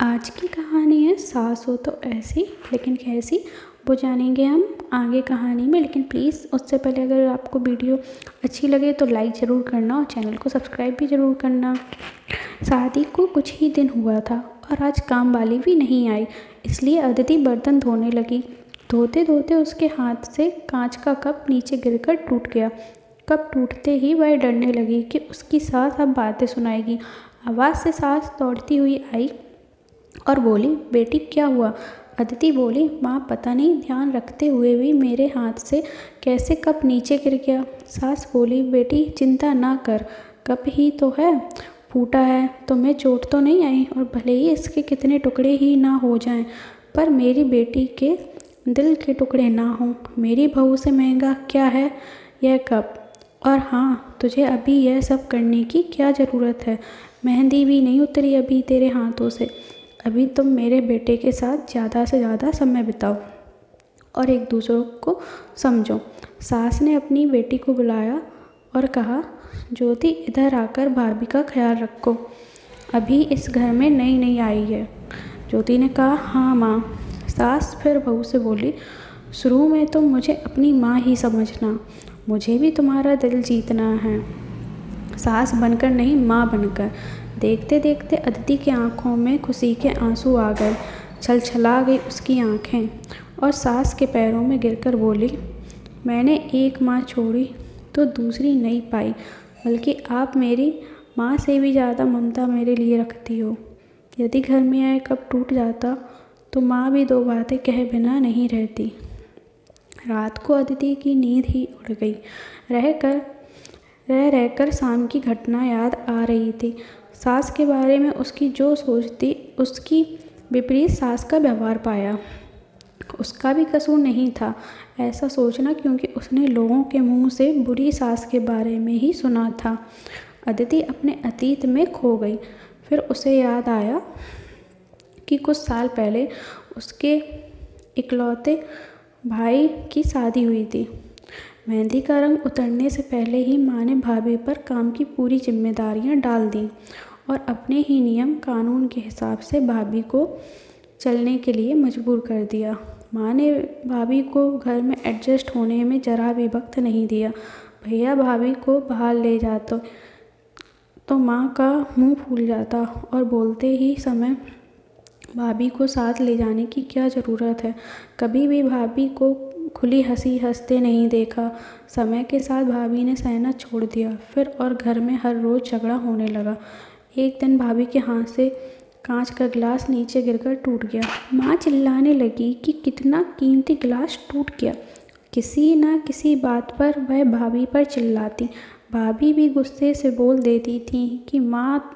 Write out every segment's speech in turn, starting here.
आज की कहानी है सास हो तो ऐसी लेकिन कैसी, वो जानेंगे हम आगे कहानी में। लेकिन प्लीज़ उससे पहले अगर आपको वीडियो अच्छी लगे तो लाइक ज़रूर करना और चैनल को सब्सक्राइब भी ज़रूर करना। शादी को कुछ ही दिन हुआ था और आज काम वाली भी नहीं आई, इसलिए अदिति बर्तन धोने लगी। धोते धोते उसके हाथ से कांच का कप नीचे गिरकर टूट गया। कप टूटते ही वह डरने लगी कि उसकी सास अब बातें सुनाएगी। आवाज़ से सास दौड़ती हुई आई और बोली, बेटी क्या हुआ? अदिति बोली, माँ पता नहीं ध्यान रखते हुए भी मेरे हाथ से कैसे कप नीचे गिर गया। सास बोली, बेटी चिंता ना कर, कप ही तो है, फूटा है, तुम्हें चोट तो नहीं आई और भले ही इसके कितने टुकड़े ही ना हो जाएं, पर मेरी बेटी के दिल के टुकड़े ना हों। मेरी बहू से महंगा क्या है यह कप। और हाँ, तुझे अभी यह सब करने की क्या ज़रूरत है? मेहंदी भी नहीं उतरी अभी तेरे हाथों से। अभी तुम मेरे बेटे के साथ ज़्यादा से ज़्यादा समय बिताओ और एक दूसरे को समझो। सास ने अपनी बेटी को बुलाया और कहा, ज्योति इधर आकर भाभी का ख्याल रखो, अभी इस घर में नई नई आई है। ज्योति ने कहा, हाँ माँ। सास फिर बहू से बोली, शुरू में तो मुझे अपनी माँ ही समझना, मुझे भी तुम्हारा दिल जीतना है, सास बनकर नहीं माँ बनकर। देखते देखते अदिति की आंखों में खुशी के आंसू आ गए, छलछला गई उसकी आंखें और सास के पैरों में गिरकर बोली, मैंने एक माँ छोड़ी तो दूसरी नहीं पाई, बल्कि आप मेरी माँ से भी ज़्यादा ममता मेरे लिए रखती हो। यदि घर में यह कप टूट जाता तो माँ भी दो बातें कहे बिना नहीं रहती। रात को अदिति की नींद ही उड़ गई। रह रहकर शाम की घटना याद आ रही थी। सास के बारे में उसकी जो सोच थी, उसकी विपरीत सास का व्यवहार पाया। उसका भी कसूर नहीं था ऐसा सोचना, क्योंकि उसने लोगों के मुंह से बुरी सास के बारे में ही सुना था। अदिति अपने अतीत में खो गई। फिर उसे याद आया कि कुछ साल पहले उसके इकलौते भाई की शादी हुई थी। मेहंदी का रंग उतरने से पहले ही माँ ने भाभी पर काम की पूरी जिम्मेदारियाँ डाल दी और अपने ही नियम कानून के हिसाब से भाभी को चलने के लिए मजबूर कर दिया। माँ ने भाभी को घर में एडजस्ट होने में जरा भी वक्त नहीं दिया। भैया भाभी को बाहर ले जाते तो माँ का मुंह फूल जाता और बोलते ही समय भाभी को साथ ले जाने की क्या ज़रूरत है। कभी भी भाभी को खुली हंसी हंसते नहीं देखा। समय के साथ भाभी ने सहना छोड़ दिया। फिर और घर में हर रोज़ झगड़ा होने लगा। एक दिन भाभी के हाथ से कांच का गिलास नीचे गिरकर टूट गया। माँ चिल्लाने लगी कि कितना कीमती गिलास टूट गया। किसी ना किसी बात पर वह भाभी पर चिल्लाती। भाभी भी गुस्से से बोल देती थी कि माँ,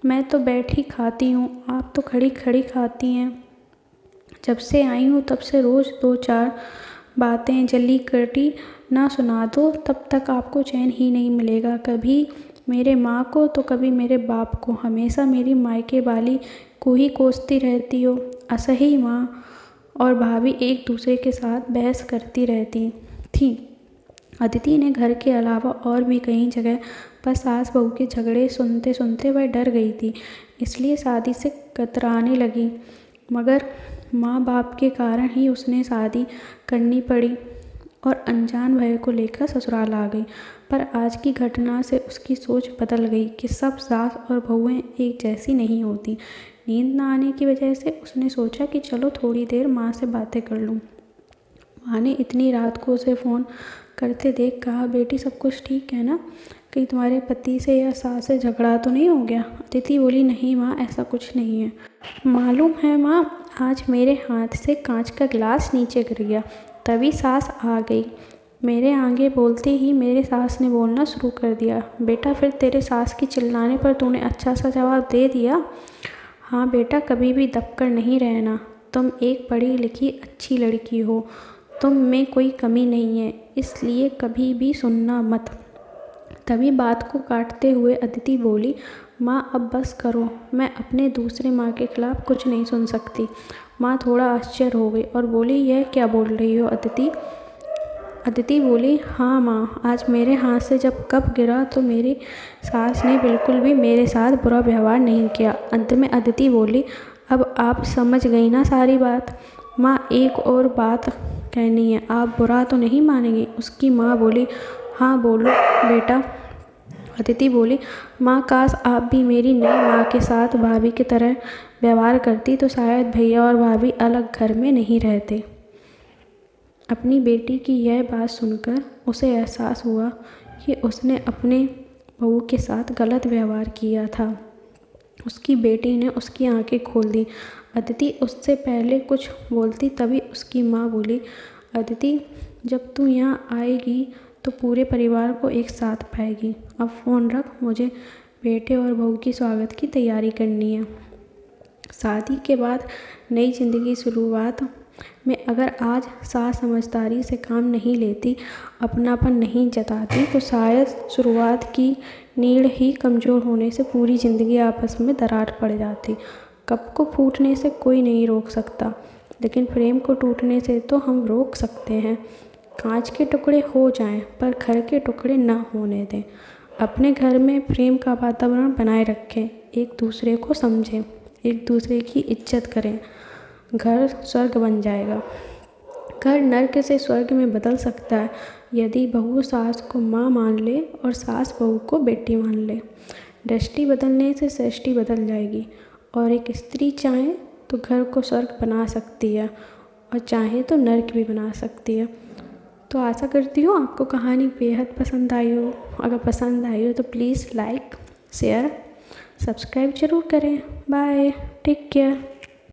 मैं तो बैठी खाती हूँ, आप तो खड़ी खड़ी खाती हैं। जब से आई हूँ तब से रोज़ दो चार बातें जल्दी कटी ना सुना दो, तब तक आपको चैन ही नहीं मिलेगा। कभी मेरे माँ को तो कभी मेरे बाप को, हमेशा मेरी मायके वाली को ही कोसती रहती हो। असही माँ और भाभी एक दूसरे के साथ बहस करती रहती थी। अदिति ने घर के अलावा और भी कई जगह पर सास बहू के झगड़े सुनते सुनते वह डर गई थी, इसलिए शादी से कतराने लगी। मगर माँ बाप के कारण ही उसने शादी करनी पड़ी और अनजान भय को लेकर ससुराल आ गई। पर आज की घटना से उसकी सोच बदल गई कि सब सास और बहुएं एक जैसी नहीं होती। नींद न आने की वजह से उसने सोचा कि चलो थोड़ी देर माँ से बातें कर लूँ। माँ ने इतनी रात को उसे फ़ोन करते देख कहा, बेटी सब कुछ ठीक है ना? कहीं तुम्हारे पति से या सास से झगड़ा तो नहीं हो गया? अदिति बोली, नहीं माँ, ऐसा कुछ नहीं है। मालूम है माँ, आज मेरे हाथ से कांच का गिलास नीचे गिर गया, तभी सास आ गई। मेरे आगे बोलते ही मेरे सास ने बोलना शुरू कर दिया। बेटा, फिर तेरे सास की चिल्लाने पर तूने अच्छा सा जवाब दे दिया? हाँ बेटा, कभी भी दबकर नहीं रहना। तुम एक पढ़ी लिखी अच्छी लड़की हो, तुम में कोई कमी नहीं है, इसलिए कभी भी सुनना मत। तभी बात को काटते हुए अदिति बोली, माँ अब बस करो, मैं अपने दूसरे माँ के खिलाफ कुछ नहीं सुन सकती। माँ थोड़ा आश्चर्य हो गई और बोली, यह क्या बोल रही हो अदिति? अदिति बोली, हाँ माँ, आज मेरे हाथ से जब कप गिरा तो मेरी सास ने बिल्कुल भी मेरे साथ बुरा व्यवहार नहीं किया। अंत में अदिति बोली, अब आप समझ गई ना सारी बात। माँ, एक और बात कहनी है, आप बुरा तो नहीं मानेंगी? उसकी माँ बोली। हाँ बोलो बेटा। अदिति बोली। माँ, काश आप भी मेरी नई माँ के साथ भाभी की तरह व्यवहार करती तो शायद भैया और भाभी अलग घर में नहीं रहते। अपनी बेटी की यह बात सुनकर उसे एहसास हुआ कि उसने अपने बहू के साथ गलत व्यवहार किया था। उसकी बेटी ने उसकी आंखें खोल दी। अदिति उससे पहले कुछ बोलती तभी उसकी माँ बोली। अदिति, जब तू यहाँ आएगी तो पूरे परिवार को एक साथ पाएगी। अब फ़ोन रख, मुझे बेटे और बहू की स्वागत की तैयारी करनी है। शादी के बाद नई ज़िंदगी की शुरुआत में अगर आज सास समझदारी से काम नहीं लेती, अपनापन नहीं जताती, तो शायद शुरुआत की नींव ही कमज़ोर होने से पूरी ज़िंदगी आपस में दरार पड़ जाती। कप को फूटने से कोई नहीं रोक सकता, लेकिन प्रेम को टूटने से तो हम रोक सकते हैं। कांच के टुकड़े हो जाएं, पर घर के टुकड़े ना होने दें। अपने घर में प्रेम का वातावरण बनाए रखें, एक दूसरे को समझें, एक दूसरे की इज्जत करें। घर स्वर्ग बन जाएगा। घर नर्क से स्वर्ग में बदल सकता है यदि बहू सास को माँ मान ले और सास बहू को बेटी मान ले। दृष्टि बदलने से सृष्टि बदल जाएगी और एक स्त्री चाहे तो घर को स्वर्ग बना सकती है और चाहे तो नर्क भी बना सकती है। तो आशा करती हूँ आपको कहानी बेहद पसंद आई हो। अगर पसंद आई हो तो प्लीज़ लाइक, शेयर, सब्सक्राइब ज़रूर करें। Bye, take care.